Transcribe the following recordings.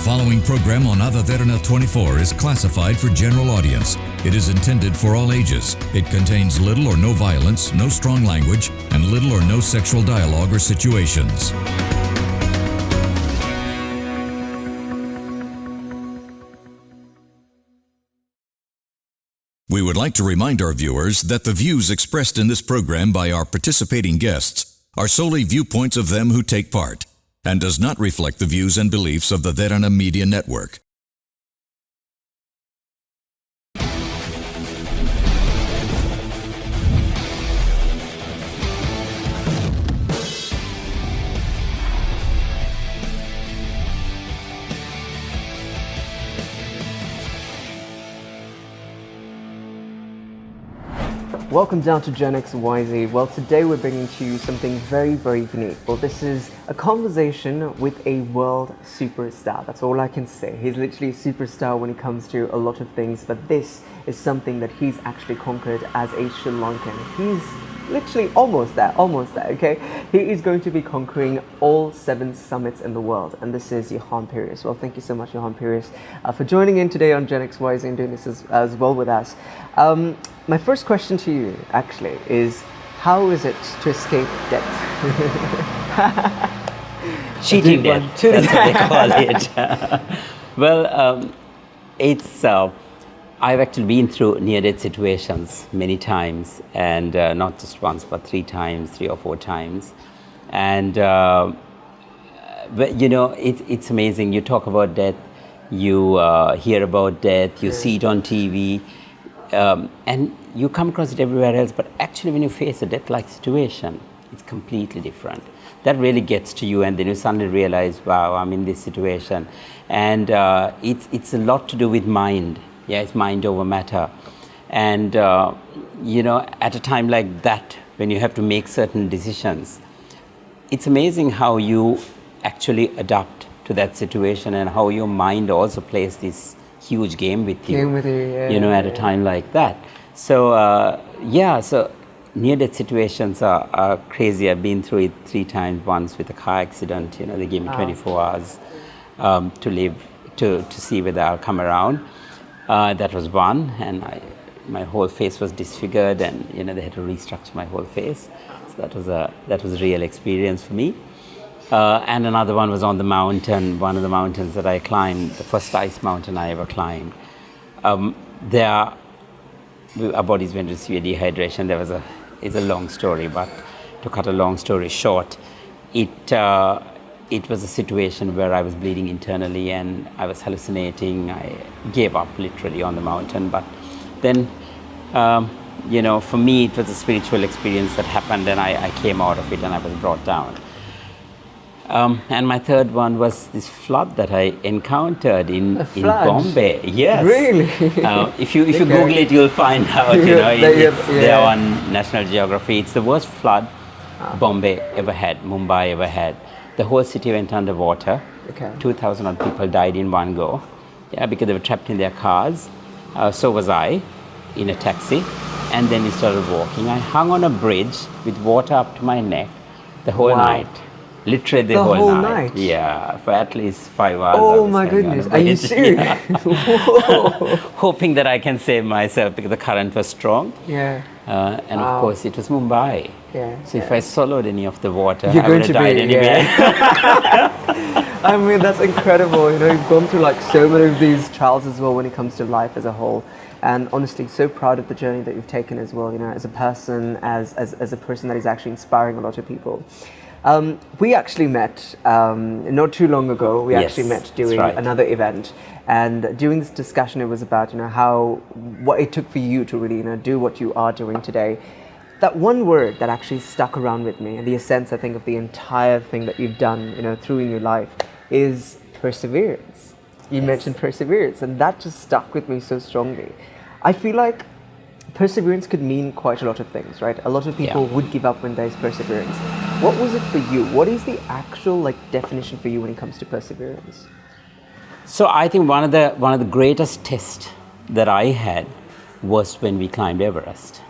following program on Ada Derana 24 is classified for general audience. It is intended for all ages. It contains little or no violence, no strong language, and little or no sexual dialogue or situations. We would like to remind our viewers that the views expressed in this program by our participating guests are solely viewpoints of them who take part, and does not reflect the views and beliefs of the Derana Media Network. Welcome down to Gen XYZ. Well, today we're bringing to you something very, very unique. Well, this is a conversation with a world superstar. That's all I can say. He's literally a superstar when it comes to a lot of things, but this is something that he's actually conquered as a Sri Lankan. He's literally almost there, okay? He is going to be conquering all 7 summits in the world, and this is Johann. Well, thank you so much, Johann, for joining in today on Gen XYZ and doing this as well with us. My first question to you, actually, is how is it to escape death? Cheating death, that's what they call it. Well, it's... I've actually been through near-death situations many times, and not just once, but 3 or 4 times. And, but you know, it's amazing. You talk about death, you hear about death, you see it on TV, and you come across it everywhere else, but actually when you face a death-like situation, it's completely different. That really gets to you, and then you suddenly realize, wow, I'm in this situation. And it's a lot to do with mind. Yeah, it's mind over matter. And, you know, at a time like that, when you have to make certain decisions, it's amazing how you actually adapt to that situation and how your mind also plays this huge game with you, at a time like that. So, so near-death situations are crazy. I've been through it 3 times, once with a car accident. You know, they gave me 24 hours to live, to see whether I'll come around. That was one, and my whole face was disfigured, and you know they had to restructure my whole face. So that was a real experience for me. And another one was on the mountain, one of the mountains that I climbed, the first ice mountain I ever climbed. Our bodies went into severe dehydration. It's a long story, but to cut a long story short, it was a situation where I was bleeding internally and I was hallucinating. I gave up literally on the mountain. But then, for me, it was a spiritual experience that happened, and I came out of it and I was brought down. And my third one was this flood that I encountered in Bombay. Yes. Really? If you Google it, you'll find out. It's there on National Geography. It's the worst flood Bombay ever had, Mumbai ever had. The whole city went underwater. 2,000 odd people died in one go. Yeah, because they were trapped in their cars. So was I, in a taxi. And then we started walking. I hung on a bridge with water up to my neck the whole night. Literally the whole night. Yeah, for at least 5 hours. Oh my goodness, are you serious? Hoping that I can save myself because the current was strong. Yeah. And of course it was Mumbai. Yeah. So if I swallowed any of the water, You're I would have died anyway. I mean, that's incredible. You've gone through like so many of these trials as well when it comes to life as a whole. And honestly, so proud of the journey that you've taken as well, as a person, as a person that is actually inspiring a lot of people. We actually met not too long ago. We actually met during another event, and during this discussion, it was about what it took for you to really do what you are doing today. That one word that actually stuck around with me, and the essence, I think, of the entire thing that you've done, through in your life, is perseverance. You mentioned perseverance, and that just stuck with me so strongly. I feel like perseverance could mean quite a lot of things, right? A lot of people would give up when there's perseverance. What was it for you? What is the actual definition for you when it comes to perseverance? So I think one of the greatest tests that I had was when we climbed Everest.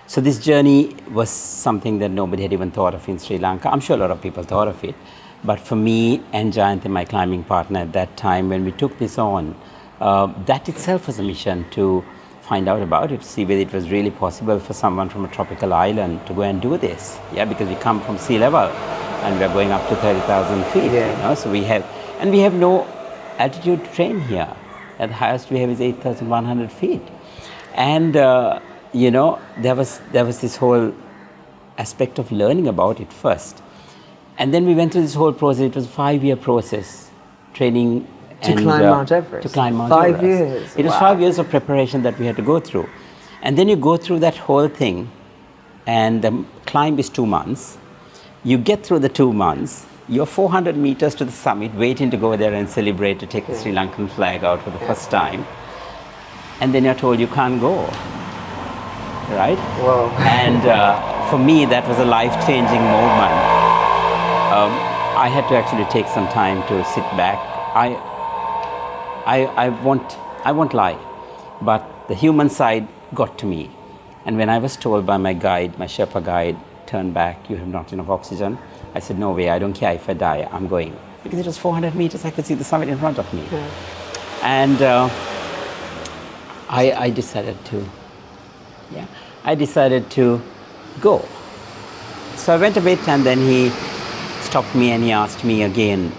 So this journey was something that nobody had even thought of in Sri Lanka. I'm sure a lot of people thought of it, But for me and Jayanthi, my climbing partner at that time, when we took this on, that itself was a mission to find out about it, see whether it was really possible for someone from a tropical island to go and do this. Yeah, because we come from sea level and we're going up to 30,000 feet. Yeah. You know, so we have no altitude to train here. At the highest we have is 8,100 feet. And you know, there was this whole aspect of learning about it first. And then we went through this whole process. It was a 5-year process, training to climb Mount Everest. To climb Mount 5 Everest. years. It was 5 years of preparation that we had to go through. And then you go through that whole thing, and the climb is 2 months. You get through the 2 months, you're 400 meters to the summit, waiting to go there and celebrate, to take the Sri Lankan flag out for the first time. And then you're told you can't go, right? Whoa. And for me, that was a life-changing moment. I had to actually take some time to sit back. I won't lie, but the human side got to me. And when I was told by my guide, my Sherpa guide, turn back, you have not enough oxygen, I said, no way, I don't care if I die, I'm going. Because it was 400 meters, I could see the summit in front of me. Yeah. And I decided to go. So I went a bit, and then he stopped me and he asked me again.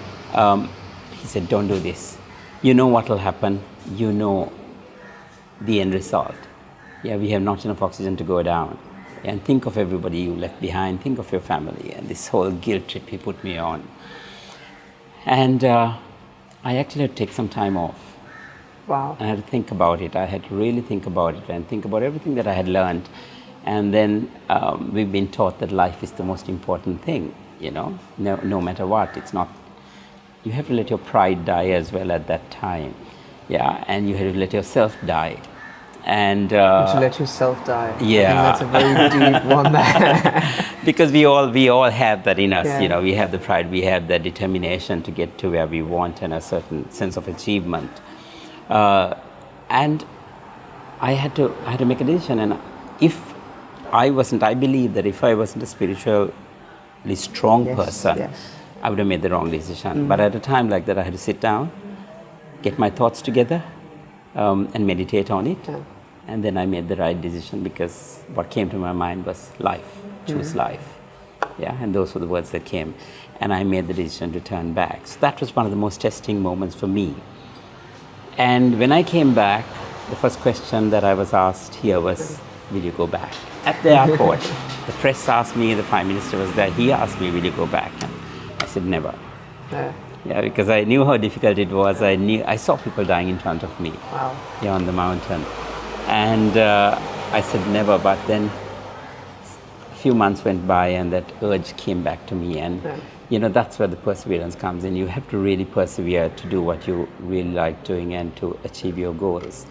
He said, don't do this. You know what will happen. You know the end result. Yeah, we have not enough oxygen to go down. And think of everybody you left behind. Think of your family. And this whole guilt trip he put me on. And I actually had to take some time off. Wow. And I had to think about it. I had to really think about it and think about everything that I had learned. And then we've been taught that life is the most important thing, you know, no matter what. It's not, you have to let your pride die as well at that time. Yeah, and you have to let yourself die. And to let yourself die. Yeah. I think that's a very deep one there. Because we all have that in us, Yeah. you know, we have the pride, we have the determination to get to where we want and a certain sense of achievement. And I had to make a decision, and I believe that if I wasn't a spiritually strong person, I would have made the wrong decision. But at a time like that, I had to sit down, get my thoughts together, and meditate on it. Yeah. And then I made the right decision, because what came to my mind was life, choose life. Yeah, and those were the words that came. And I made the decision to turn back. So that was one of the most testing moments for me. And when I came back, the first question that I was asked here was, will you go back? At the airport, the press asked me, the Prime Minister was there, he asked me, will you go back? And I said, never. Yeah, because I knew how difficult it was. I saw people dying in front of me. Wow. Here on the mountain. And I said never, but then a few months went by and that urge came back to me. And you know, that's where the perseverance comes in. You have to really persevere to do what you really like doing and to achieve your goals.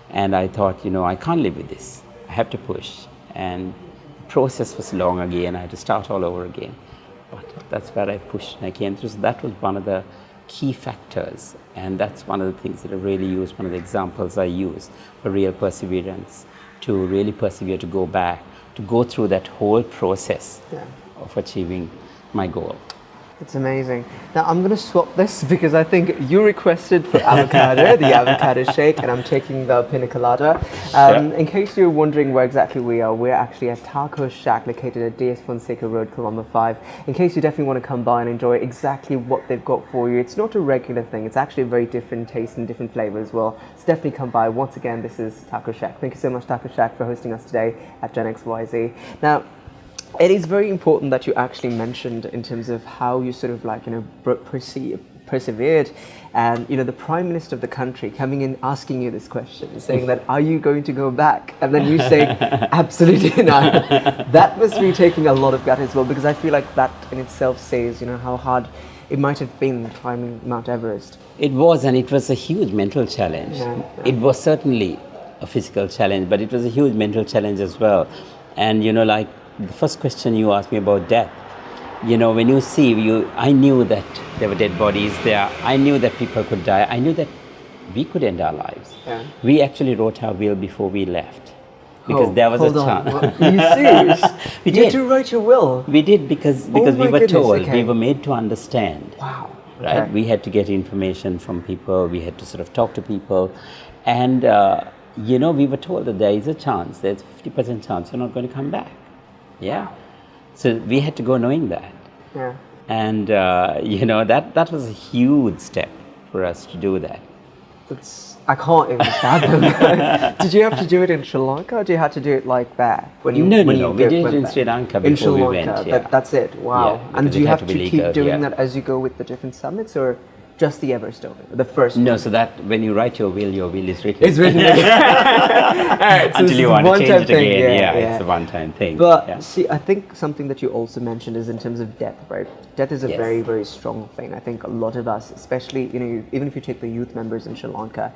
And I thought, you know, I can't live with this. I have to push. And the process was long again. I had to start all over again. But that's where I pushed and I came through. So that was one of the key factors. And that's one of the things that I really use, one of the examples I use for real perseverance, to really persevere, to go back, to go through that whole process of achieving my goal. It's amazing. Now I'm going to swap this because I think you requested for avocado, the avocado shake, and I'm taking the pina colada. In case you're wondering where exactly we are, we're actually at Taco Shack located at DS Fonseca Road, Colombo 5. In case you definitely want to come by and enjoy exactly what they've got for you. It's not a regular thing. It's actually a very different taste and different flavor as well. So definitely come by. Once again, this is Taco Shack. Thank you so much, Taco Shack, for hosting us today at Gen XYZ. Now, it is very important that you actually mentioned in terms of how you sort of like, you know, persevered, and you know, the Prime Minister of the country coming in asking you this question, saying that, are you going to go back? And then you saying, absolutely not. That must be taking a lot of gut as well, because I feel like that in itself says, you know, how hard it might have been climbing Mount Everest. It was, and it was a huge mental challenge. It was certainly a physical challenge, but it was a huge mental challenge as well. And you know, like, the first question you asked me about death, you know, when you see, I knew that there were dead bodies there. I knew that people could die. I knew that we could end our lives. We actually wrote our will before we left. because there was a hold on. chance. Are you serious? We You had did. to write your will. We did because my we were goodness, told, okay. we were made to understand. Wow. Right? Okay. We had to get information from people, we had to sort of talk to people, and we were told that there is a chance, there's 50% chance you're not going to come back. Yeah. So we had to go knowing that. Yeah. And that was a huge step for us to do that. I can't even fathom. Did you have to do it in Sri Lanka, or did you have to do it like that? No. We did it in Sri Lanka in before Sri we Lanka, went. Yeah. that's it. Wow. Yeah, and because do you it had have to to be keep legal, doing yeah. that as you go with the different summits, or just the Everest over the first No, one? so that when you write your will is written. It's written. Alright, so Until it's you a want to one-time change it thing, again. yeah, It's a one-time thing. But yeah. see, I think something that you also mentioned is in terms of death, right? Death is a Yes. very, very strong thing. I think a lot of us, especially, even if you take the youth members in Sri Lanka,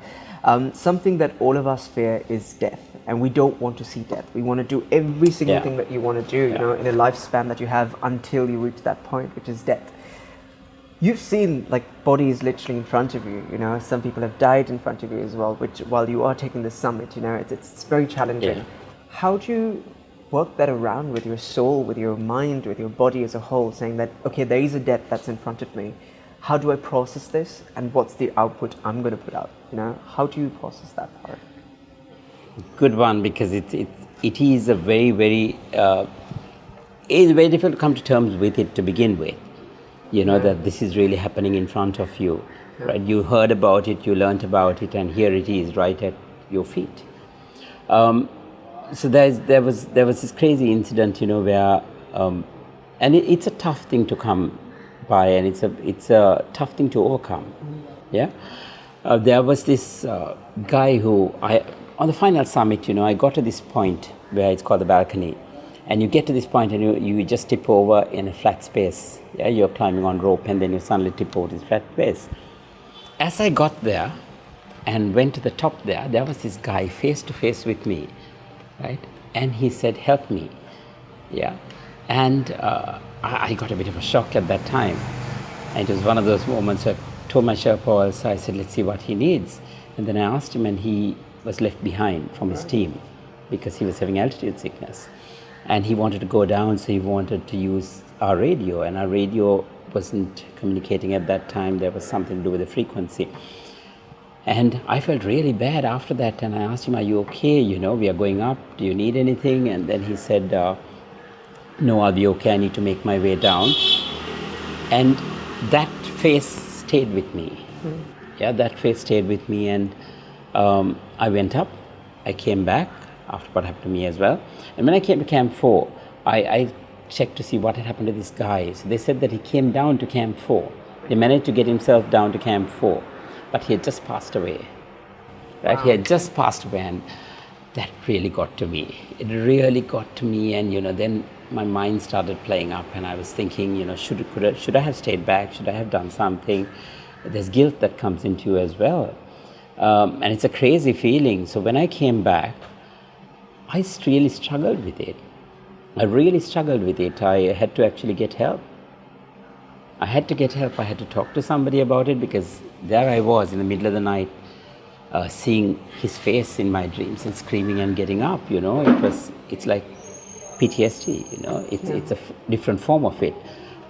something that all of us fear is death. And we don't want to see death. We want to do every single Yeah. thing that you want to do, in a lifespan that you have until you reach that point, which is death. You've seen like bodies literally in front of you, some people have died in front of you as well, which while you are taking the summit, it's very challenging. Yeah. How do you work that around with your soul, with your mind, with your body as a whole, saying that, okay, there is a death that's in front of me. How do I process this, and what's the output I'm going to put out? How do you process that part? Good one, because it is a very, very it's very difficult to come to terms with it to begin with. That this is really happening in front of you, right? You heard about it, you learnt about it, and here it is right at your feet. So there was this crazy incident, where and it's a tough thing to come by, and it's a tough thing to overcome. Yeah, there was this guy who on the final summit, I got to this point where it's called the balcony. And you get to this point and you just tip over in a flat space. Yeah, you're climbing on rope and then you suddenly tip over this flat space. As I got there and went to the top there was this guy face to face with me, right? And he said, "Help me." Yeah. And I got a bit of a shock at that time. And it was one of those moments where I told my Sherpa also, I said, let's see what he needs. And then I asked him, and he was left behind from his team because he was having altitude sickness. And he wanted to go down, so he wanted to use our radio, and our radio wasn't communicating at that time. There was something to do with the frequency. And I felt really bad after that, and I asked him, "Are you okay? We are going up. Do you need anything?" And then he said, "No, I'll be okay. I need to make my way down." And that face stayed with me. Yeah, that face stayed with me, and I went up. I came back after what happened to me as well. And when I came to Camp 4, I checked to see what had happened to this guy. So they said that he came down to Camp 4. He managed to get himself down to Camp 4, but he had just passed away. Right? Wow. He had just passed away, and that really got to me. It really got to me, and then my mind started playing up, and I was thinking, should I have stayed back? Should I have done something? There's guilt that comes into you as well. And it's a crazy feeling. So when I came back, I really struggled with it. I really struggled with it. I had to actually get help. I had to get help. I had to talk to somebody about it, because there I was in the middle of the night, seeing his face in my dreams and screaming and getting up. It's like PTSD. It's a different form of it,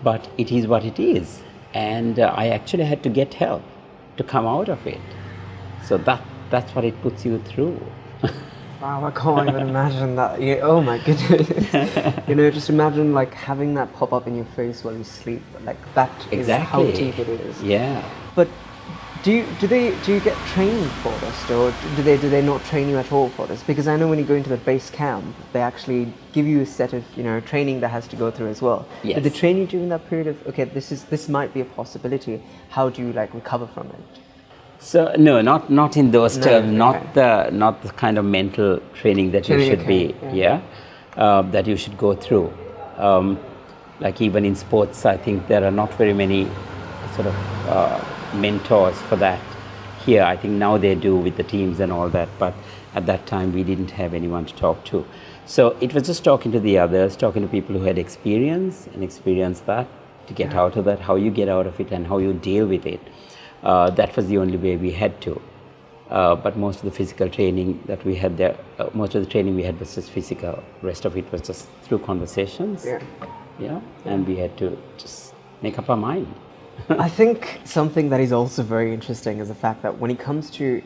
but it is what it is. And I actually had to get help to come out of it. So that's what it puts you through. Wow, I can't even imagine that. Oh my goodness. Just imagine like having that pop up in your face while you sleep. Like that is how deep it is. Yeah. But do you get trained for this, or do they not train you at all for this? Because I know when you go into the base camp, they actually give you a set of training that has to go through as well. Yes. Did they train you during that period of, okay, this might be a possibility? How do you like recover from it? So no, not in those terms. Okay. Not the kind of mental training that you should be. That you should go through. Like even in sports, I think there are not very many sort of mentors for that. Here, I think now they do with the teams and all that. But at that time, we didn't have anyone to talk to. So it was just talking to the others, talking to people who had experience and experienced that, to get out of that, how you get out of it and how you deal with it. That was the only way we had to. but most of the physical training that we had there, most of the training we had was just physical. Rest of it was just through conversations. Yeah, and we had to just make up our mind. I think something that is also very interesting is the fact that when it comes to,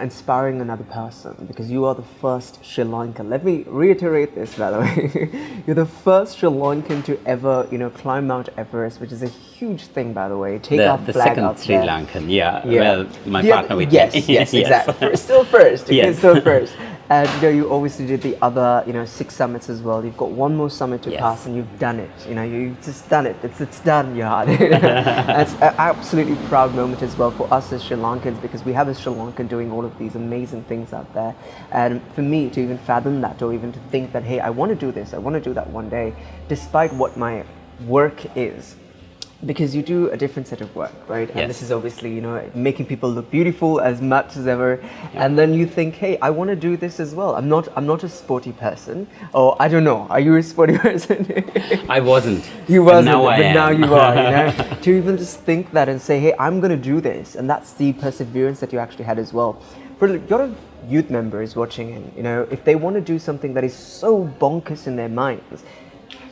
inspiring another person, because you are the first Sri Lankan, let me reiterate this, by the way, you're the first Sri Lankan to ever, climb Mount Everest, which is a huge thing, by the way. Take our The flag second up Sri there. Lankan, well, my partner with yes, me. yes, exactly. Still first, okay, Yes. still first. And you obviously did the other, 6 summits as well. You've got one more summit to pass, and you've done it. You've just done it. It's done, Johann. It's an absolutely proud moment as well for us as Sri Lankans, because we have a Sri Lankan doing all of these amazing things out there. And for me to even fathom that, or even to think that, hey, I want to do this, I want to do that one day, despite what my work is. Because you do a different set of work, right? And this is obviously, making people look beautiful as much as ever. Yeah. And then you think, hey, I want to do this as well. I'm not a sporty person. Or I don't know. Are you a sporty person? I wasn't. You wasn't, now I am. Now you are. To even just think that and say, hey, I'm going to do this, and that's the perseverance that you actually had as well. For a lot of youth members watching in, if they want to do something that is so bonkers in their minds,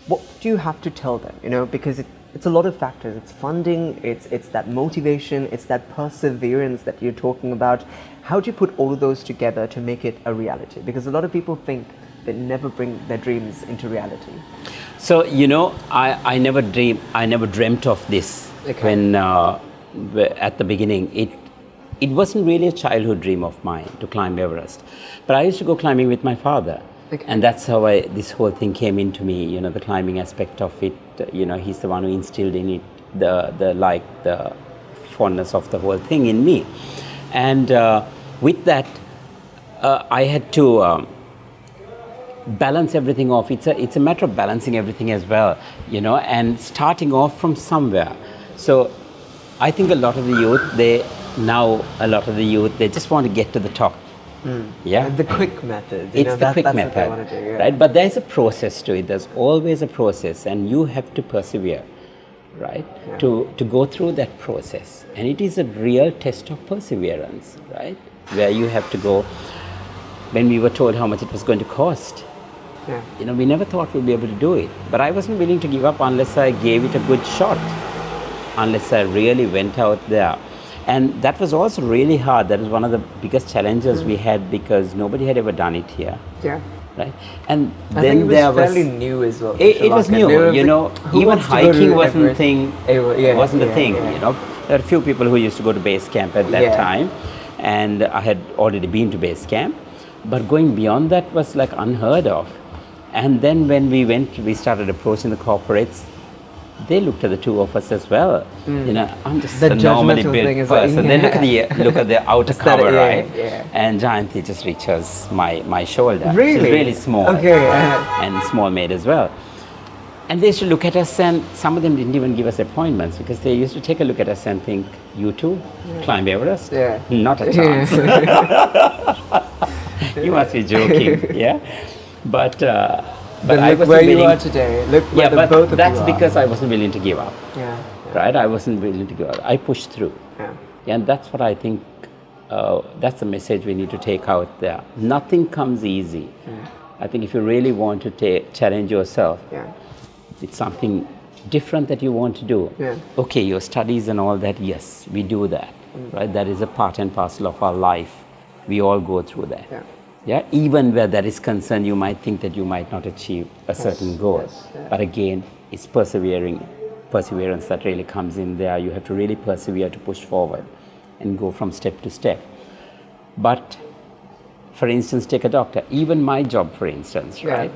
what do you have to tell them? Because it's a lot of factors. It's funding, it's that motivation, it's that perseverance that you're talking about. How do you put all of those together to make it a reality? Because a lot of people think they never bring their dreams into reality. So, I never dreamt of this when at the beginning. It wasn't really a childhood dream of mine to climb Everest. But I used to go climbing with my father. And that's how this whole thing came into me, the climbing aspect of it. He's the one who instilled in it the fondness of the whole thing in me. And with that, I had to balance everything off. It's a matter of balancing everything as well, and starting off from somewhere. So I think a lot of the youth, they just want to get to the top. Yeah, the quick method. It's the quick method, what they want to do, right? But there's a process to it. There's always a process, and you have to persevere, right? To go through that process, and it is a real test of perseverance, right? Where you have to go. When we were told how much it was going to cost, we never thought we'd be able to do it. But I wasn't willing to give up unless I gave it a good shot, unless I really went out there. And that was also really hard. That was one of the biggest challenges we had, because nobody had ever done it here. Yeah. Right? And I then think it was fairly new as well. It was new, even hiking wasn't a thing. Wasn't a thing. There were a few people who used to go to base camp at that time, and I had already been to base camp. But going beyond that was like unheard of. And then when we started approaching the corporates. They looked at the two of us as well. I'm just a normally built person. They look at the outer cover, right? And Jayanti just reaches my shoulder. Really? She's really small. And small made as well. And they used to look at us, and some of them didn't even give us appointments, because they used to take a look at us and think, you too? Climb Everest? Not a chance. You must be joking, But I wasn't where willing. You are today. Look where the both of that's you are. because I wasn't willing to give up. Right? I wasn't willing to give up. I pushed through. And that's what I think. That's the message we need to take out there. Nothing comes easy. I think if you really want to challenge yourself, it's something different that you want to do. Okay, your studies and all that. Yes, we do that. Right? That is a part and parcel of our life. We all go through that. Even where that is concerned, you might think that you might not achieve a certain goal. But again, it's perseverance that really comes in there. You have to really persevere to push forward and go from step to step. But, for instance, take a doctor. Even my job, for instance, right?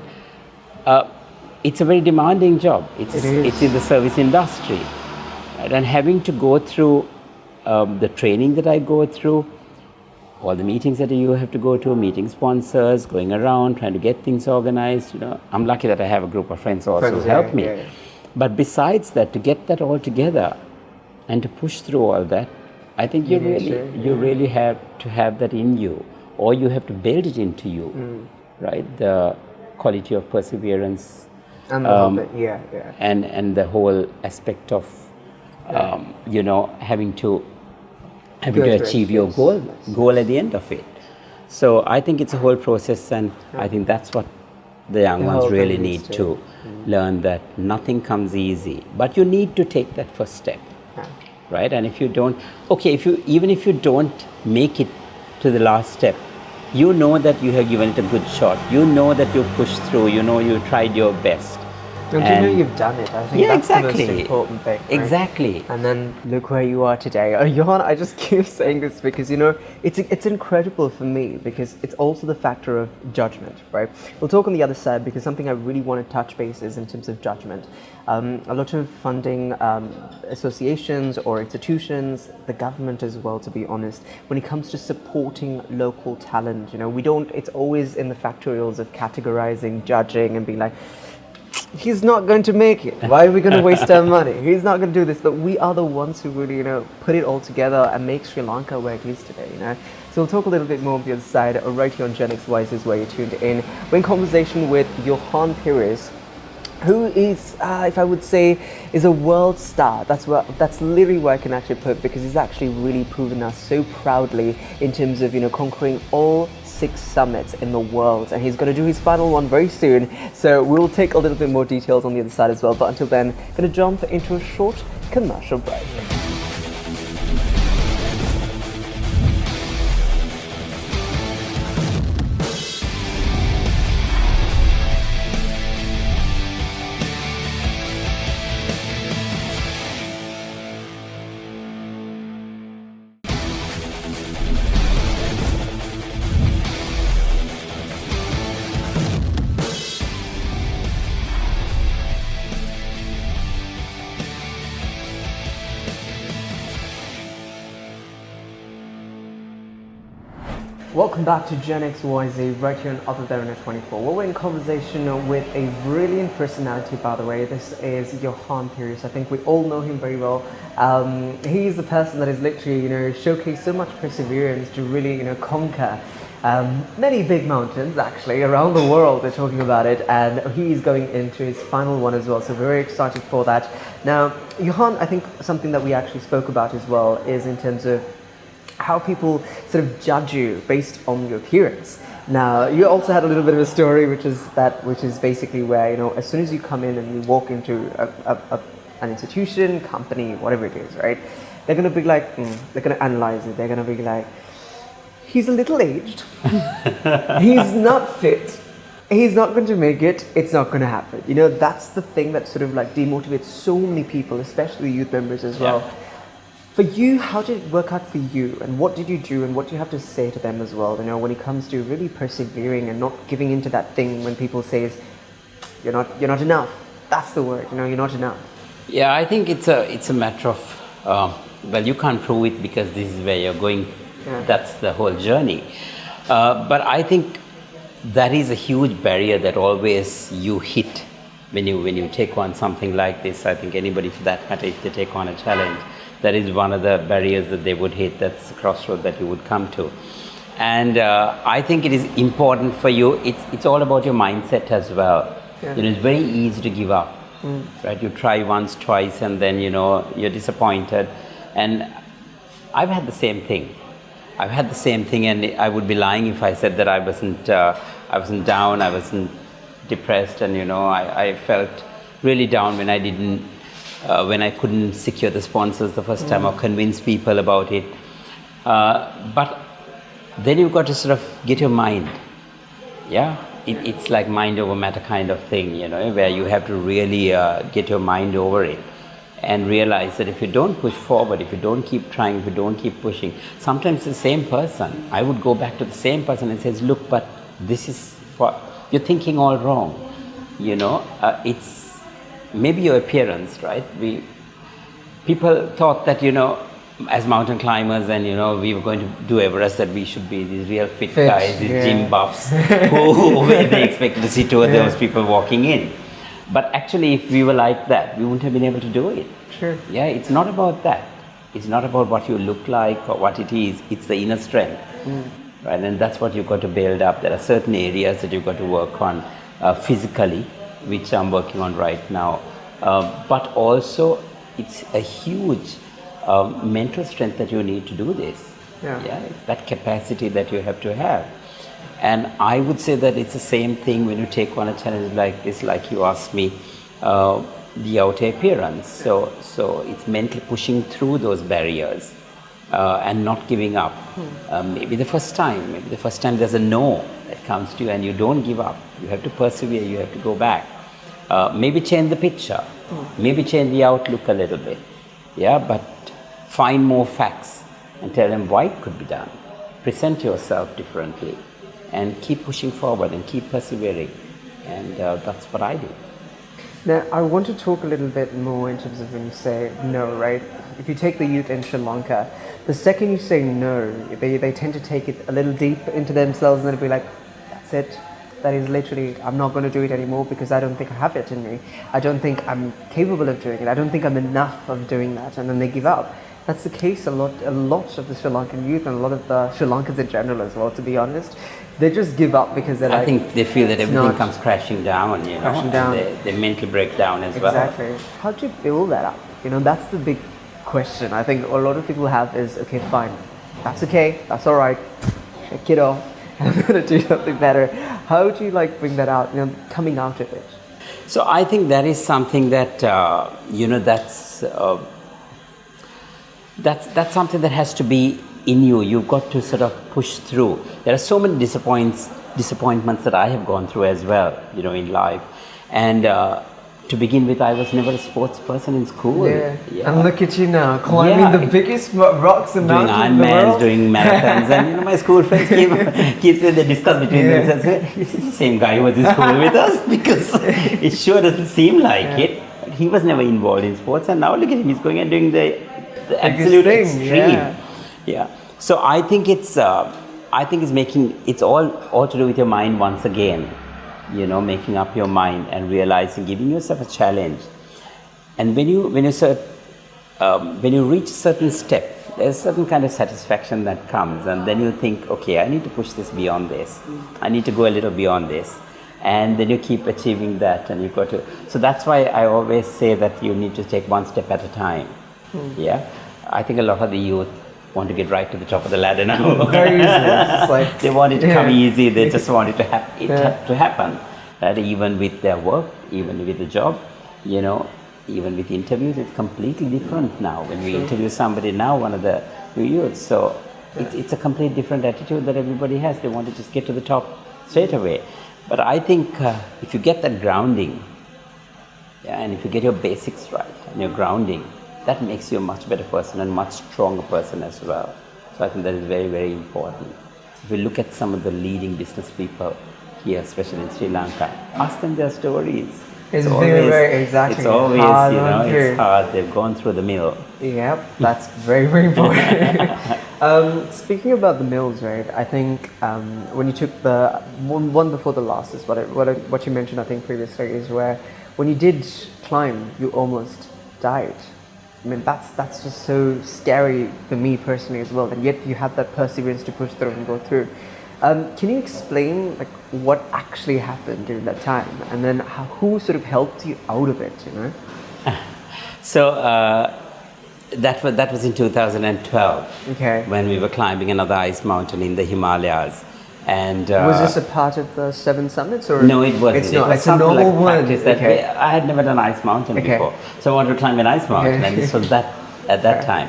It's a very demanding job. It's in the service industry. Right? And having to go through the training that I go through, all the meetings that you have to go to, meeting sponsors, going around, trying to get things organized. I'm lucky that I have a group of friends also who help me. But besides that, to get that all together and to push through all that, I think you really have to have that in you, or you have to build it into you, right? The quality of perseverance, and the whole aspect of, having to able to achieve your goal at the end of it. So I think it's a whole process, and I think that's what the young ones really need to learn, that nothing comes easy, but you need to take that first step, right? And if you don't, even if you don't make it to the last step, you know that you have given it a good shot. You know that you pushed through. You know you tried your best. And you know you've done it. I think that's the most important thing. Right? Exactly. And then look where you are today. Johann, I just keep saying this because, you know, it's incredible for me because it's also the factor of judgment, right? We'll talk on the other side because something I really want to touch base is in terms of judgment. A lot of funding associations or institutions, the government as well, to be honest, when it comes to supporting local talent, you know, it's always in the factorials of categorizing, judging and being like, he's not going to make it. Why are we going to waste our money? He's not going to do this. But we are the ones who really, you know, put it all together and make Sri Lanka where it is today, you know. So we'll talk a little bit more on the other side, right here on Gen XYZ, where you're tuned in. We're in conversation with Johann, who is, if I would say, is a world star. That's literally where I can actually put, because he's actually really proven us so proudly in terms of, you know, conquering all 6 summits in the world, and he's going to do his final one very soon. So we'll take a little bit more details on the other side as well. But until then, going to jump into a short commercial break. Welcome back to Gen XYZ, right here on Other Derana 24. Well, we're in conversation with a brilliant personality, by the way. This is Johann. I think we all know him very well. He's the person that is literally, you know, showcased so much perseverance to really, you know, conquer many big mountains, actually, around the world. They're talking about it, and he's going into his final one as well. So we're very excited for that. Now, Johann, I think something that we actually spoke about as well is in terms of how people sort of judge you based on your appearance. Now, you also had a little bit of a story, which is basically where, you know, as soon as you come in and you walk into an institution, company, whatever it is, right? They're going to be like, they're going to analyze it. They're going to be like, he's a little aged. He's not fit. He's not going to make it. It's not going to happen. You know, that's the thing that sort of like demotivates so many people, especially youth members as well. Yeah. For you, how did it work out for you, and what did you do, and what do you have to say to them as well, you know, when it comes to really persevering and not giving into that thing when people say you're not enough. That's the word, you know, you're not enough. Yeah, I think it's a matter of well, you can't prove it because this is where you're going. Yeah. That's the whole journey. But I think that is a huge barrier that always you hit when you take on something like this. I think anybody for that matter, if they take on a challenge, that is one of the barriers that they would hit. That's the crossroad that you would come to. And I think it is important for you. It's all about your mindset as well. Yeah. You know, it's very easy to give up, right? You try once, twice, and then, you know, you're disappointed. And I've had the same thing. And I would be lying if I said that I wasn't down, I wasn't depressed, and, you know, I felt really down when I couldn't secure the sponsors the first time or convince people about it. But then you've got to sort of get your mind. Yeah, it's like mind over matter kind of thing, you know, where you have to really get your mind over it and realize that if you don't push forward, if you don't keep trying, if you don't keep pushing, sometimes the same person, I would go back to the same person and says, look, but this is you're thinking all wrong. You know, it's maybe your appearance, right? People thought that, you know, as mountain climbers, and, you know, we were going to do Everest, that we should be these real fit guys, these gym buffs, who they expected to see two of those people walking in. But actually, if we were like that, we wouldn't have been able to do it. Sure. Yeah, it's not about that. It's not about what you look like or what it is. It's the inner strength, right? And that's what you've got to build up. There are certain areas that you've got to work on physically, which I'm working on right now. But also, it's a huge mental strength that you need to do this. Yeah. It's that capacity that you have to have. And I would say that it's the same thing when you take on a challenge like this, like you asked me, the outer appearance. So it's mentally pushing through those barriers and not giving up. Maybe the first time there's a no that comes to you and you don't give up. You have to persevere, you have to go back. Maybe change the picture, maybe change the outlook a little bit. But find more facts and tell them why it could be done. Present yourself differently and keep pushing forward and keep persevering. And that's what I do. Now, I want to talk a little bit more in terms of when you say no, right? If you take the youth in Sri Lanka, the second you say no, they tend to take it a little deep into themselves and they'll be like, that's it. That is literally, I'm not going to do it anymore because I don't think I have it in me. I don't think I'm capable of doing it. I don't think I'm enough of doing that. And then they give up. That's the case a lot of the Sri Lankan youth and a lot of the Sri Lankans in general as well, to be honest. They just give up because they're I think they feel that everything comes crashing down, you know. Crashing down. They mentally break down as well. Exactly. How do you build that up? You know, that's the big question I think a lot of people have is, okay, fine, that's okay, that's all right, shake it off, I'm going to do something better. How do you like bring that out, you know, coming out of it? So I think that is something that, that's something that has to be in you. You've got to sort of push through. There are so many disappointments that I have gone through as well, you know, in life. And to begin with, I was never a sports person in school. And look at you now, climbing the biggest rocks and doing mountains in the world. doing marathons, and you know, my school friends keep saying, they discuss between themselves, this is the same guy who was in school with us, because it sure doesn't seem like it. He was never involved in sports, and now look at him, he's going and doing the absolute extreme. So I think it's it's all to do with your mind once again. You know, making up your mind and realizing, giving yourself a challenge. And when you reach a certain step, there's a certain kind of satisfaction that comes, and then you think, okay, I need to push this beyond this. I need to go a little beyond this. And then you keep achieving that, and you've got to. So that's why I always say that you need to take one step at a time. I think a lot of the youth want to get right to the top of the ladder now. Very easy. It's like, they want it to come easy. They just want it to happen. Right? Even with their work, even with the job, you know, even with interviews, it's completely different now. When we interview somebody now, one of the youths, so it's a completely different attitude that everybody has. They want to just get to the top straight away. But I think if you get that grounding, and if you get your basics right and your grounding, that makes you a much better person and much stronger person as well. So I think that is very, very important. If you look at some of the leading business people here, especially in Sri Lanka, ask them their stories. It's very exactly. It's always, hard, it's hard. They've gone through the mill. Yep, that's very, very important. Speaking about the mills, right? I think when you took the one before the last is what you mentioned, I think previously, is where when you did climb, you almost died. I mean, that's just so scary for me personally as well. And yet you had that perseverance to push through and go through. Can you explain like what actually happened during that time, and then who sort of helped you out of it? You know. So that was in 2012. Okay. When we were climbing another ice mountain in the Himalayas. And was this a part of the 7 summits, or no? It wasn't. It's not. It was it's a normal one. I had never done ice mountain before, so I wanted to climb an ice mountain, and this was that at that time,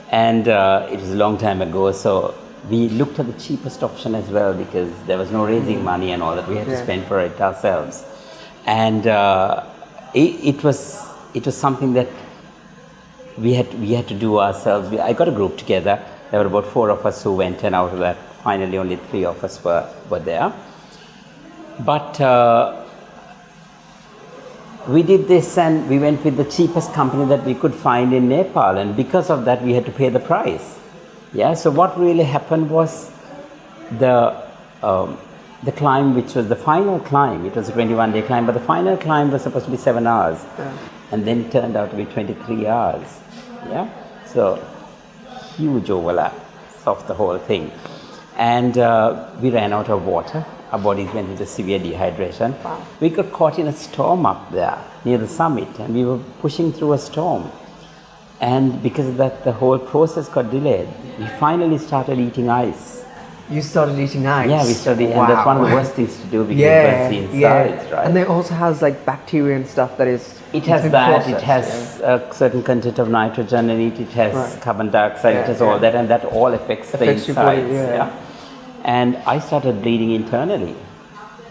and it was a long time ago. So we looked at the cheapest option as well, because there was no raising money and all that. We had to spend for it ourselves, and it was something that we had to do ourselves. I got a group together. There were about 4 of us who went, and out of that, finally only 3 of us were there. But we did this, and we went with the cheapest company that we could find in Nepal, and because of that we had to pay the price. So what really happened was the climb, which was the final climb, it was a 21-day climb, but the final climb was supposed to be 7 hours, and then it turned out to be 23 hours. So huge overlap of the whole thing. And we ran out of water. Our bodies went into severe dehydration. Wow. We got caught in a storm up there near the summit, and we were pushing through a storm. And because of that, the whole process got delayed. We finally started eating ice. You started eating ice? Yeah, we started, and that's one of the worst things to do because it burns the insides, right? And it also has like bacteria and stuff that is... It has that, it has a certain content of nitrogen in it, it has carbon dioxide, it has all that, and that all affects the insides. And I started bleeding internally.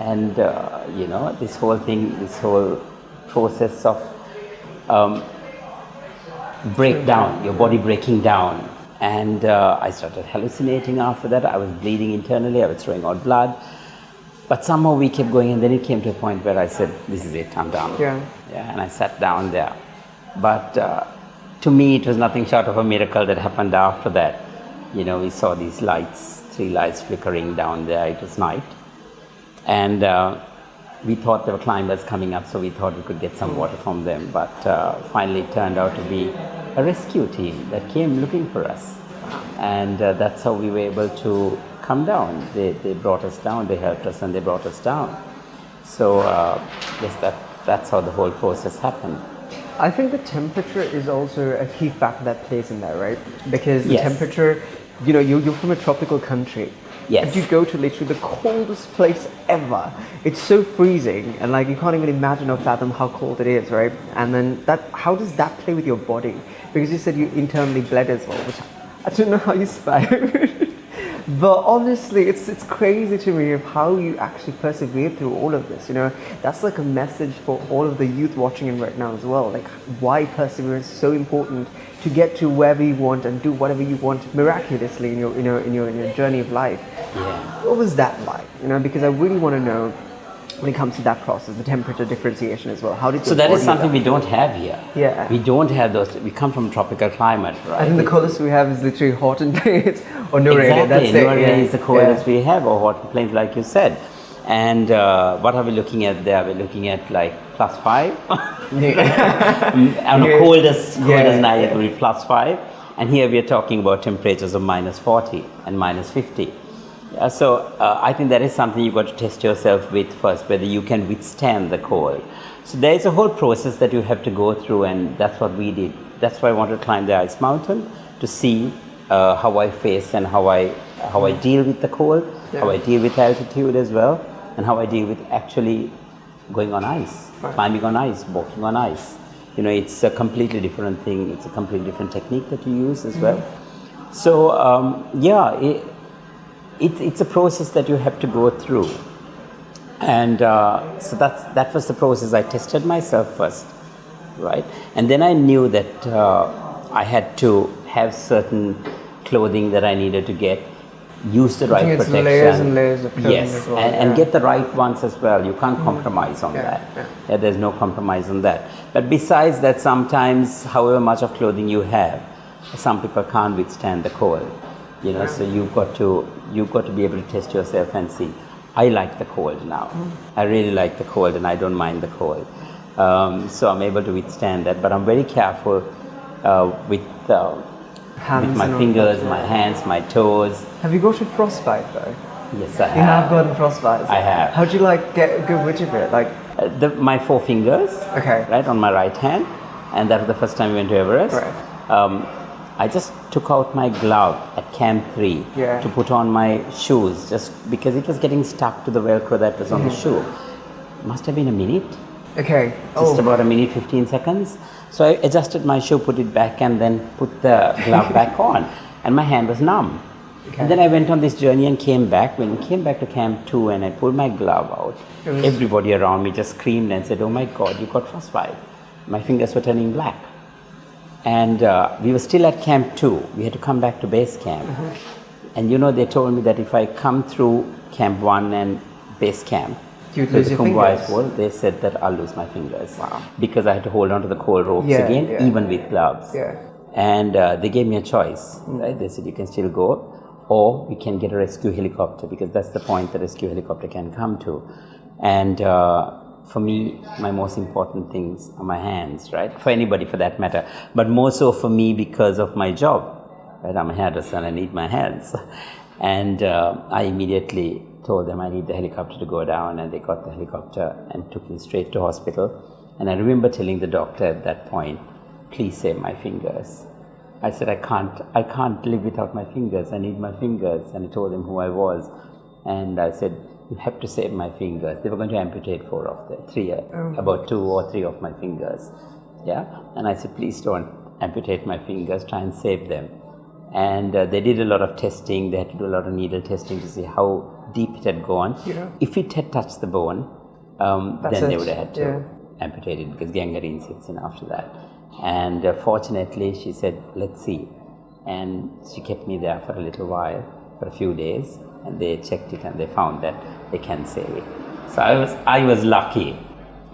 And, you know, this whole thing, this whole process of breakdown, your body breaking down. And I started hallucinating after that. I was bleeding internally, I was throwing out blood. But somehow we kept going, and then it came to a point where I said, this is it, I'm done. And I sat down there. But to me, it was nothing short of a miracle that happened after that. You know, we saw these lights, 3 lights flickering down there. It was night. And we thought there were climbers coming up, so we thought we could get some water from them. But finally it turned out to be a rescue team that came looking for us. And that's how we were able to come down. They brought us down, they helped us, and they brought us down. So yes, that's how the whole process happened. I think the temperature is also a key factor that plays in there, right? Because the temperature, you know, you're from a tropical country. Yes. And you go to literally the coldest place ever. It's so freezing, and like you can't even imagine or fathom how cold it is, right? And then how does that play with your body? Because you said you internally bled as well, which I don't know how you survived. But honestly, it's crazy to me of how you actually persevered through all of this. You know, that's like a message for all of the youth watching it right now as well. Like why perseverance is so important to get to wherever you want and do whatever you want miraculously in your journey of life. Yeah. What was that like? You know, because I really want to know when it comes to that process, the temperature differentiation as well. How did so that is something we don't have here. Yeah. We don't have those. We come from tropical climate, right? I think the coldest we have is literally hot and plains or no rain. That's it. Exactly. Is the coldest we have, or hot and plains, like you said. And what are we looking at there? We're looking at like +5. On the coldest night it will be +5. And here we are talking about temperatures of -40 and -50. So I think that is something you've got to test yourself with first, whether you can withstand the cold. So there is a whole process that you have to go through, and that's what we did. That's why I wanted to climb the ice mountain, to see how I face and how I deal with the cold, how I deal with altitude as well, and how I deal with actually going on ice, climbing on ice, walking on ice. You know, it's a completely different thing. It's a completely different technique that you use as well. So it's a process that you have to go through. And so that was the process. I tested myself first, right? And then I knew that I had to have certain clothing that I needed to get, use the right protection. Layers and layers of clothing as well. And get the right ones as well. You can't compromise on that. There's no compromise on that. But besides that, sometimes, however much of clothing you have, some people can't withstand the cold. You know, so you've got to be able to test yourself and see. I like the cold now. I really like the cold, and I don't mind the cold. So I'm able to withstand that. But I'm very careful with my fingers, my hands, my toes. Have you got a frostbite though? Yes, I have. You have gotten frostbite. I have. How'd you like get rid of it? Like my 4 fingers. Okay. Right on my right hand, and that was the first time we went to Everest. Right. I just took out my glove at Camp 3 to put on my shoes, just because it was getting stuck to the Velcro that was on the shoe. Must have been a minute. Okay. Just about a minute, 15 seconds. So I adjusted my shoe, put it back, and then put the glove back on. And my hand was numb. Okay. And then I went on this journey and came back. When I came back to Camp 2 and I pulled my glove out, everybody around me just screamed and said, "Oh my God, you got frostbite." My fingers were turning black. And we were still at Camp 2. We had to come back to base camp. And you know, they told me that if I come through Camp 1 and base camp, you'd lose your fingers. They said that I'll lose my fingers. Wow. Because I had to hold on to the cold ropes again, even with gloves. And they gave me a choice. Right? They said, you can still go, or we can get a rescue helicopter, because that's the point the rescue helicopter can come to. And for me, my most important things are my hands, right? For anybody for that matter, but more so for me because of my job, right? I'm a hairdresser and I need my hands. And I immediately told them I need the helicopter to go down, and they got the helicopter and took me straight to hospital. And I remember telling the doctor at that point please save my fingers. I said, I can't live without my fingers. I need my fingers. And I told them who I was. And I said, you have to save my fingers. They were going to amputate 4 of them, about 2 or 3 of my fingers. Yeah. And I said, please don't amputate my fingers, try and save them. And they did a lot of testing. They had to do a lot of needle testing to see how deep it had gone. Yeah. If it had touched the bone, then they would have had to amputate it, because gangrene sets in after that. And fortunately, she said, let's see. And she kept me there for a little while, for a few days, and they checked it and they found that they can save it. So I was lucky.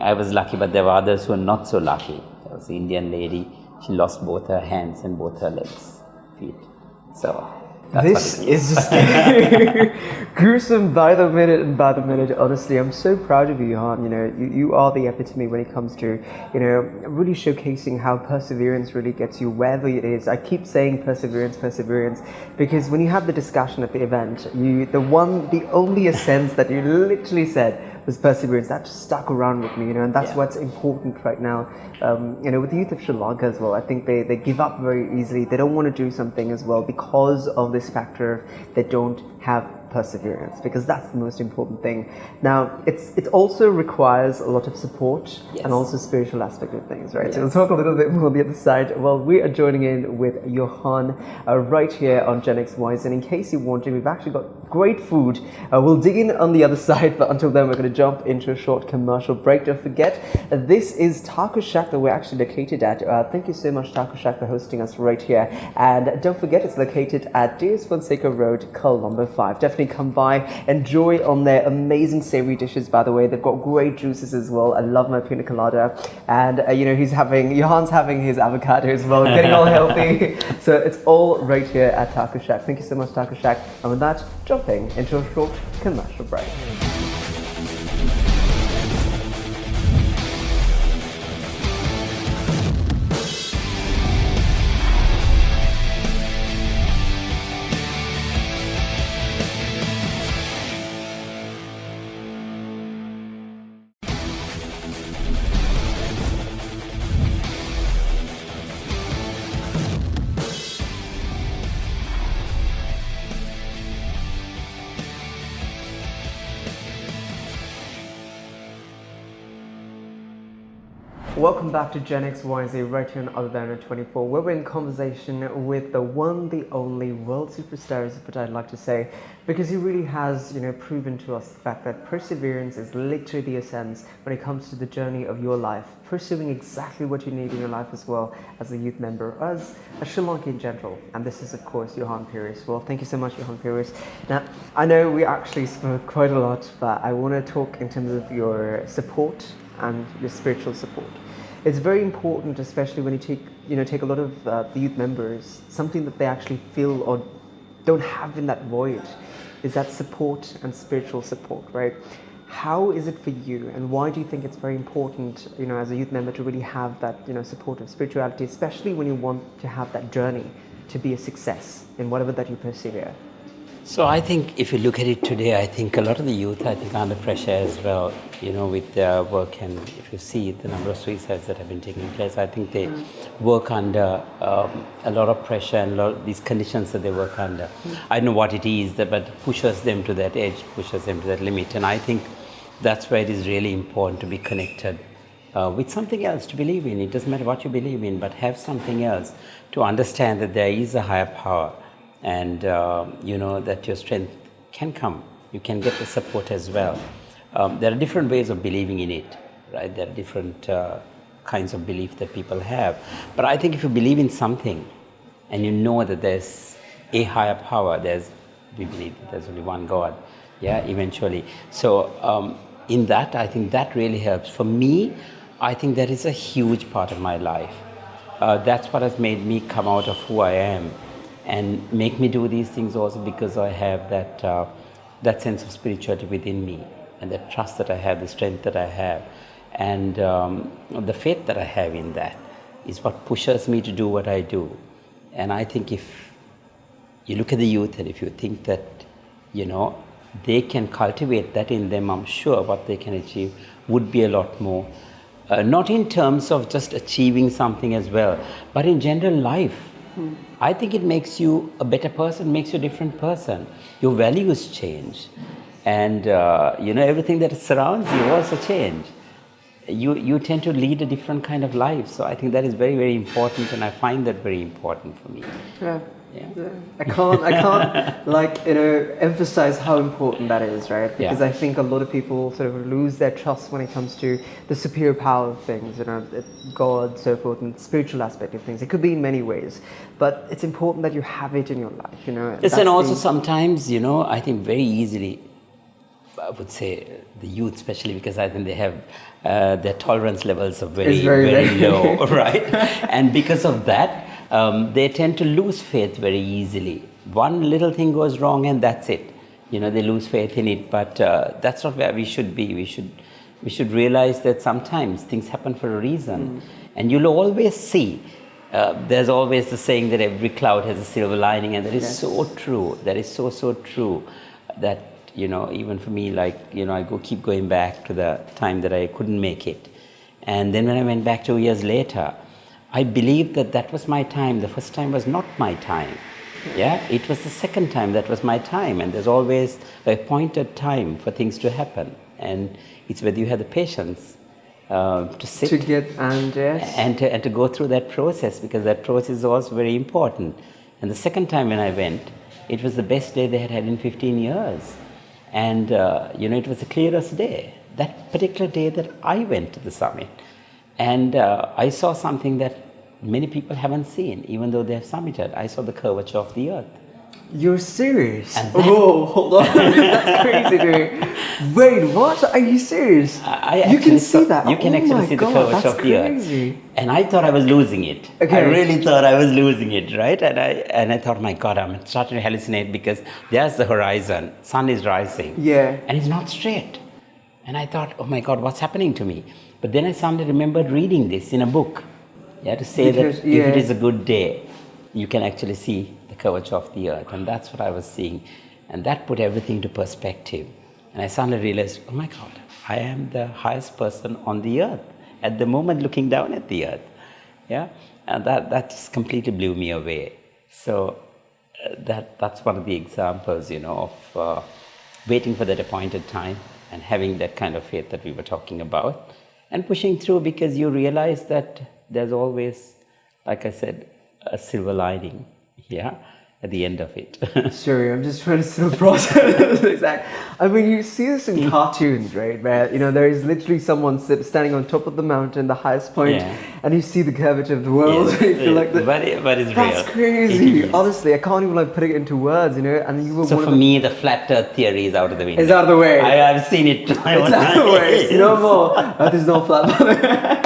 I was lucky, but there were others who were not so lucky. There was an Indian lady, she lost both her hands and both her legs, feet. So this is just gruesome by the minute and by the minute. Honestly, I'm so proud of you, Johann. You know, you are the epitome when it comes to, you know, really showcasing how perseverance really gets you wherever it is. I keep saying perseverance, because when you have the discussion at the event, the only essence that you literally said was perseverance. That just stuck around with me, you know, and that's what's important right now. You know, with the youth of Sri Lanka as well, I think they give up very easily. They don't want to do something as well because of this factor of they don't have perseverance, because that's the most important thing. Now, it also requires a lot of support and also spiritual aspect of things, right? So we'll talk a little bit more on the other side. Well, we are joining in with Johann right here on Gen XYZ, and in case you're wondering, we've actually got great food. We'll dig in on the other side, but until then, we're going to jump into a short commercial break. Don't forget, this is Taco Shack that we're actually located at. Thank you so much, Taco Shack, for hosting us right here. And don't forget, it's located at Dias Fonseca Road, Colombo 5. Definitely come by, enjoy on their amazing savory dishes. By the way, they've got great juices as well. I love my pina colada, and you know, Johann's having his avocado as well, getting all healthy. So it's all right here at Taco Shack. Thank you so much, Taco Shack. And with that, jumping into a short commercial break. Welcome back to Gen XYZ right here on Other Than 24, where we're in conversation with the one, the only world superstar, is what I'd like to say, because he really has, you know, proven to us the fact that perseverance is literally the essence when it comes to the journey of your life, pursuing exactly what you need in your life as well as a youth member, as a Sri Lankan in general. And this is, of course, Johann Pires. Well, thank you so much, Johann Pires. Now, I know we actually spoke quite a lot, but I want to talk in terms of your support and your spiritual support. It's very important, especially when you take a lot of the youth members, something that they actually feel or don't have in that void is that support and spiritual support, right? How is it for you, and why do you think it's very important, you know, as a youth member to really have that, you know, support of spirituality, especially when you want to have that journey to be a success in whatever that you persevere? So I think if you look at it today, I think a lot of the youth, I think, are under pressure as well, you know, with their work. And if you see the number of suicides that have been taking place, I think they work under a lot of pressure and a lot of these conditions that they work under. I don't know what it is, but pushes them to that edge, pushes them to that limit. And I think that's where it is really important to be connected with something else to believe in. It doesn't matter what you believe in, but have something else to understand that there is a higher power. And you know that your strength can come. You can get the support as well. There are different ways of believing in it, right? There are different kinds of belief that people have. But I think if you believe in something and you know that there's a higher power, we believe that there's only one God, eventually. So in that, I think that really helps. For me, I think that is a huge part of my life. That's what has made me come out of who I am, and make me do these things also because I have that sense of spirituality within me, and the trust that I have, the strength that I have, and the faith that I have in that is what pushes me to do what I do. And I think if you look at the youth and if you think that, you know, they can cultivate that in them, I'm sure what they can achieve would be a lot more not in terms of just achieving something as well, but in general life. I think it makes you a better person, makes you a different person. Your values change, and everything that surrounds you also change. You tend to lead a different kind of life. So I think that is very, very important, and I find that very important for me. Yeah. I can't emphasize how important that is, right? Because I think a lot of people sort of lose their trust when it comes to the superior power of things, God, so forth, and spiritual aspect of things. It could be in many ways, but it's important that you have it in your life, Yes, and also sometimes, I think very easily, I would say the youth especially, because I think they have their tolerance levels are very, very low, right? And because of that, they tend to lose faith very easily. One little thing goes wrong and that's it. They lose faith in it, but that's not where we should be. We should realize that sometimes things happen for a reason. And you'll always see, there's always the saying that every cloud has a silver lining, and that is so true. That is so, so true that, even for me, I keep going back to the time that I couldn't make it. And then when I went back 2 years later, I believed that was my time. The first time was not my time. Yeah, it was the second time that was my time. And there's always a appointed time for things to happen. And it's whether you have the patience to sit to get and to go through that process, because that process is also very important. And the second time when I went, it was the best day they had had in 15 years. And it was the clearest day. That particular day that I went to the summit. And I saw something that many people haven't seen, even though they have summited. I saw the curvature of the earth. You're serious? Hold on. That's crazy, dude. Wait, what? Are you serious? You can see that? You can actually see the curvature of the earth. And I thought I was losing it. Okay. I really thought I was losing it, right? And I thought, my God, I'm starting to hallucinate, because there's the horizon. Sun is rising. Yeah. And it's not straight. And I thought, oh my God, what's happening to me? But then I suddenly remembered reading this in a book. To say that if it is a good day, you can actually see the curvature of the earth. And that's what I was seeing. And that put everything into perspective. And I suddenly realized, oh my God, I am the highest person on the earth at the moment, looking down at the earth. Yeah, and that just completely blew me away. So that's one of the examples, of waiting for that appointed time and having that kind of faith that we were talking about, and pushing through, because you realize that there's always, like I said, a silver lining, at the end of it. Sorry, I'm just trying to sort of process this. I mean, you see this in cartoons, right? Where, there is literally someone standing on top of the mountain, the highest point, and you see the curvature of the world. Yes, You feel like but it's that's real. crazy. Honestly, I can't even put it into words, and you were So for me, the flat earth theory is out of the window. It's out of the way. I've seen it. It's out of the way. It's no more. Earth is not flat.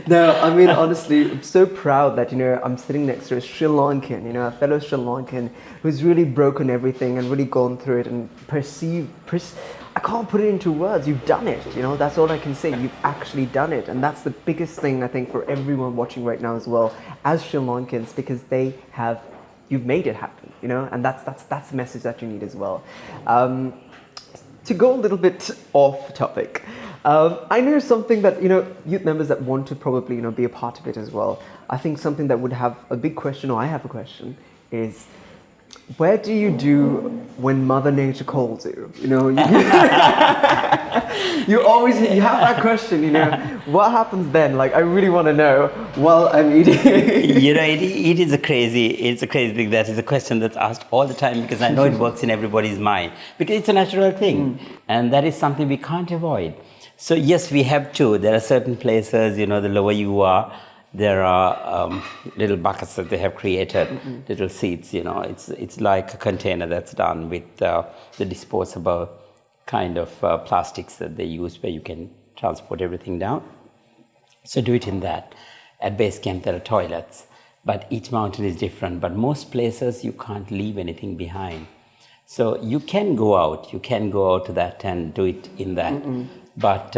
No, I mean, honestly, I'm so proud that, I'm sitting next to a Sri Lankan, a fellow Sri Lankan who's really broken everything and really gone through it and I can't put it into words. You've done it, that's all I can say. You've actually done it. And that's the biggest thing, I think, for everyone watching right now as well, as Sri Lankans, because you've made it happen, and that's the message that you need as well. To go a little bit off topic, I know something that, youth members that want to probably, be a part of it as well. I think something that would have a big question, or I have a question, is where do you do when Mother Nature calls you? You have that question, what happens then? Like, I really want to know while I'm eating. It's a crazy thing. That is a question that's asked all the time, because I know it works in everybody's mind, because it's a natural thing. And that is something we can't avoid. So yes, we have to. There are certain places, the lower you are, there are little buckets that they have created, little seats, it's like a container that's done with the disposable kind of plastics that they use, where you can transport everything down. So do it in that. At base camp there are toilets, but each mountain is different. But most places you can't leave anything behind. So you can go out to that and do it in that. But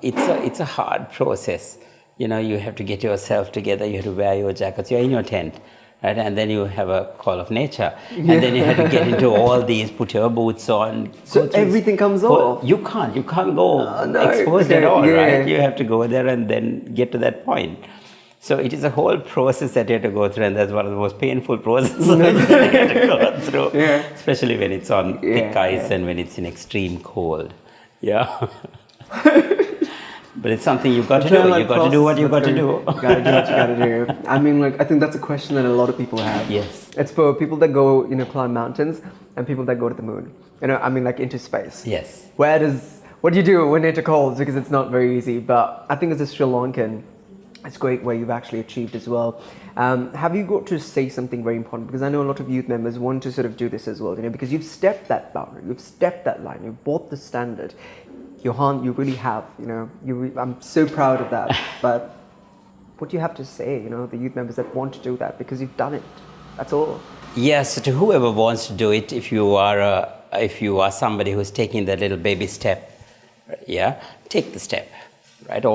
it's a hard process. You have to get yourself together, you have to wear your jackets, you're in your tent. right? And then you have a call of nature, and then you have to get into all these, put your boots on. So everything comes off. You can't go no. exposed Okay, at all, yeah. right? You have to go there and then get to that point. So it is a whole process that you have to go through, and that's one of the most painful processes that you have to go through, especially when it's on thick ice and when it's in extreme cold. Yeah. But it's something you've got to do. You've got to do what you've got to do. You got to do what you got to do. I mean, like, I think that's a question that a lot of people have. Yes. It's for people that go, climb mountains and people that go to the moon. I mean, like, into space. Yes. What do you do when nature calls? Because it's not very easy. But I think as a Sri Lankan, it's great where you've actually achieved as well. Have you got to say something very important? Because I know a lot of youth members want to sort of do this as well, because you've stepped that boundary, you've stepped that line, you've bought the standard. Johann, you really have, I'm so proud of that. But what do you have to say, the youth members that want to do that? Because you've done it. That's all. Yes, to whoever wants to do it, if you are somebody who's taking that little baby step, take the step, right?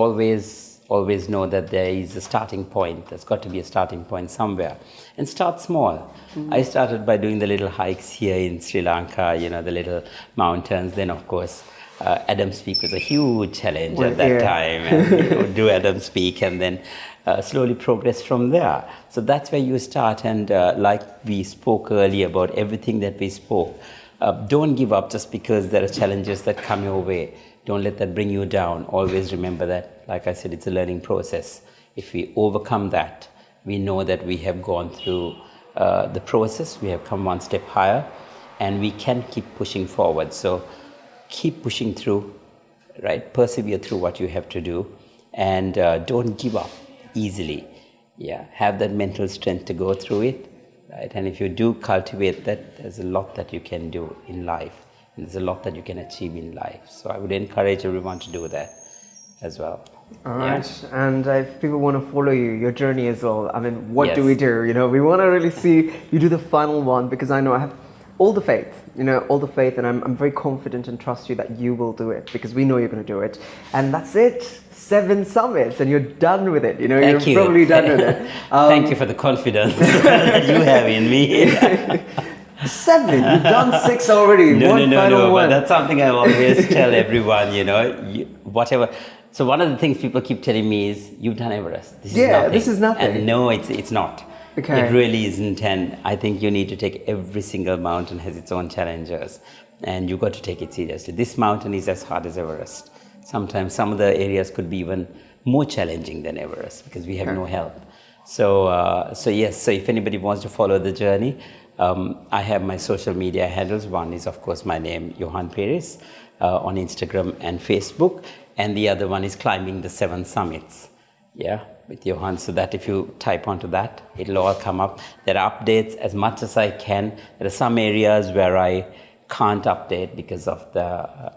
Always know that there is a starting point. There's got to be a starting point somewhere. And start small. Mm-hmm. I started by doing the little hikes here in Sri Lanka, the little mountains. Then, of course, Adam's Peak was a huge challenge at that time. And do Adam's Peak and then slowly progress from there. So that's where you start. And like we spoke earlier about everything that we spoke, don't give up just because there are challenges that come your way. Don't let that bring you down. Always remember that, like I said, it's a learning process. If we overcome that, we know that we have gone through the process, we have come one step higher, and we can keep pushing forward. So keep pushing through, right? Persevere through what you have to do, and don't give up easily. Have that mental strength to go through it, right? And if you do cultivate that, there's a lot that you can do in life. There's a lot that you can achieve in life. So I would encourage everyone to do that as well. All right. And if people want to follow your journey as well, I mean, what do we do? We want to really see you do the final one, because I know I have all the faith, and I'm very confident and trust you that you will do it, because we know you're going to do it. And that's it. 7 summits and you're done with it. Thank you. Probably done with it. Thank you for the confidence that you have in me. 7, you've done 6 already. No, but that's something I always tell everyone, whatever. So one of the things people keep telling me is, you've done Everest. This is nothing. And no, it's not. Okay. It really isn't. And I think you need to take every single mountain has its own challenges, and you've got to take it seriously. This mountain is as hard as Everest. Sometimes some of the areas could be even more challenging than Everest, because we have no help. So if anybody wants to follow the journey, I have my social media handles. One is, of course, my name, Johann Paris, on Instagram and Facebook. And the other one is Climbing the 7 Summits, with Johann. So that if you type onto that, it'll all come up. There are updates as much as I can. There are some areas where I can't update because of the...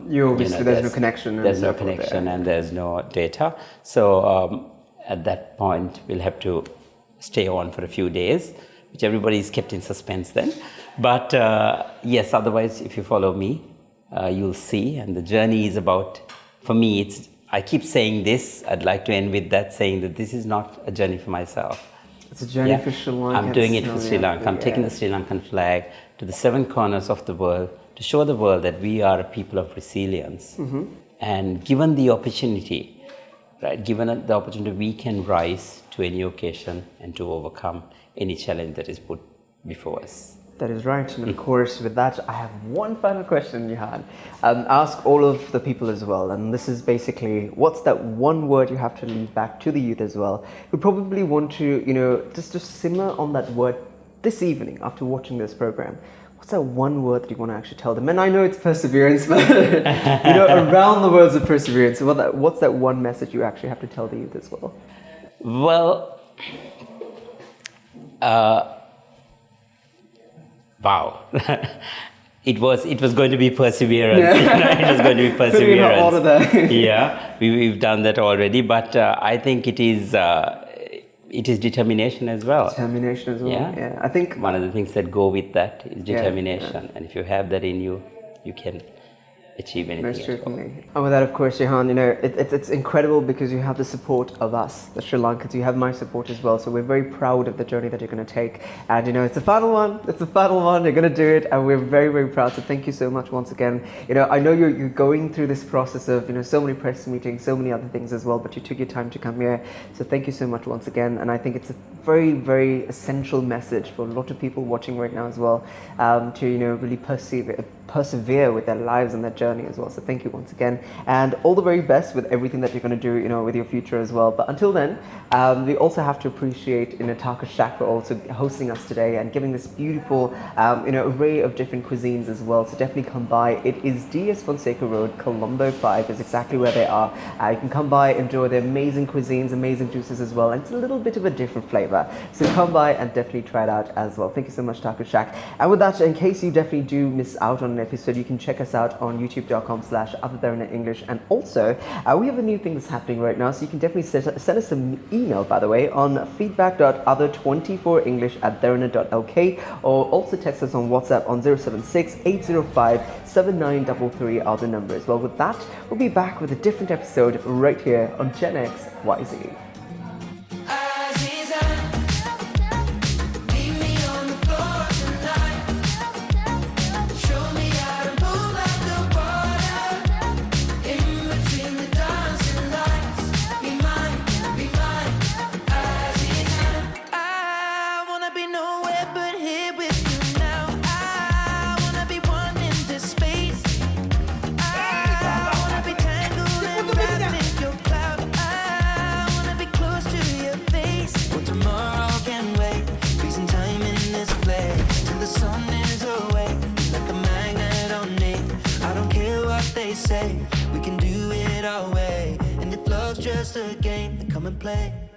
there's no connection. There's no connection and there's no data. So at that point, we'll have to stay on for a few days, which everybody is kept in suspense then. But yes, otherwise, if you follow me, you'll see. And the journey is about, for me, I keep saying this, I'd like to end with that, saying that this is not a journey for myself. It's a journey for Sri Lanka. I'm doing it for Sri Lanka. I'm taking the Sri Lankan flag to the 7 corners of the world to show the world that we are a people of resilience. Mm-hmm. And given the opportunity, we can rise to any occasion and to overcome any challenge that is put before us. That is right. And of course, with that, I have one final question, Johann. Ask all of the people as well. And this is basically, what's that one word you have to leave back to the youth as well, who probably want to, just to simmer on that word this evening after watching this program? What's that one word that you want to actually tell them? And I know it's perseverance, but around the words of perseverance, what's that one message you actually have to tell the youth as well? Well, wow. It was going to be perseverance. It was going to be perseverance. We've done that already, but I think it is determination as well. Determination as well. Yeah. I think one of the things that go with that is determination. And if you have that in you, you can achieve anything Most at all. certainly. And with that, of course, Johann, it's incredible because you have the support of us, the Sri Lankans. You have my support as well. So we're very proud of the journey that you're going to take. And, it's the final one. It's the final one. You're going to do it. And we're very, very proud. So thank you so much once again. I know you're going through this process of, so many press meetings, so many other things as well, but you took your time to come here. So thank you so much once again. And I think it's a very, very essential message for a lot of people watching right now as well, to, really persevere with their lives and their journey as well. So thank you once again, and all the very best with everything that you're going to do, with your future as well. But until then, we also have to appreciate Taka Shack for also hosting us today and giving this beautiful, array of different cuisines as well. So definitely come by. It is DS Fonseca Road, Colombo 5 is exactly where they are. You can come by, enjoy their amazing cuisines, amazing juices as well. And it's a little bit of a different flavor. So come by and definitely try it out as well. Thank you so much, Taka Shack. And with that, in case you definitely do miss out on an episode, you can check us out on youtube.com/otherderana English. And also, we have a new thing that's happening right now. So you can definitely send us an email, by the way, on feedback.other24english@derana.lk, or also text us on WhatsApp on 076-805-7933 are the number as well. With that, we'll be back with a different episode right here on Gen XYZ. Say we can do it our way, and if love's just a game, then come and play.